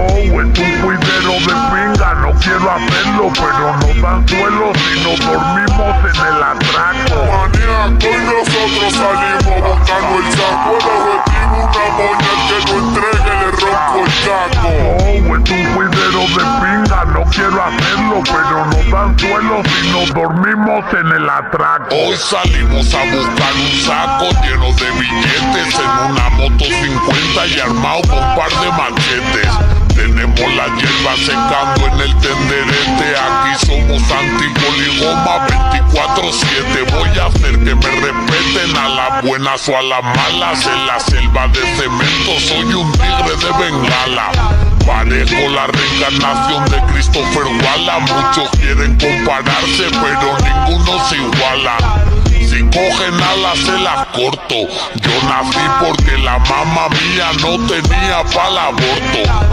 Oh, es un cuidero de pinga, no quiero hacerlo, pero no dan suelo si no dormimos en el atraco. Maníaco, y nosotros salimos buscando el saco. El objetivo una moña, el que no entregue le rompo el caco. Oh, es un cuidero de pinga, no quiero hacerlo, pero no dan suelo si no dormimos en el atraco. Hoy salimos a buscar un saco lleno de billetes en una moto 50 y armado con un par de machetes. Tenemos la hierba secando en el tenderete. Aquí somos antipoligoma 24/7. Voy a hacer que me respeten a las buenas o a las malas. En la selva de cemento soy un tigre de Bengala. Parezco la reencarnación de Christopher Wallace. Muchos quieren compararse, pero ninguno se iguala. Si cogen alas se las corto. Yo nací porque la mamá mía no tenía pa'l aborto.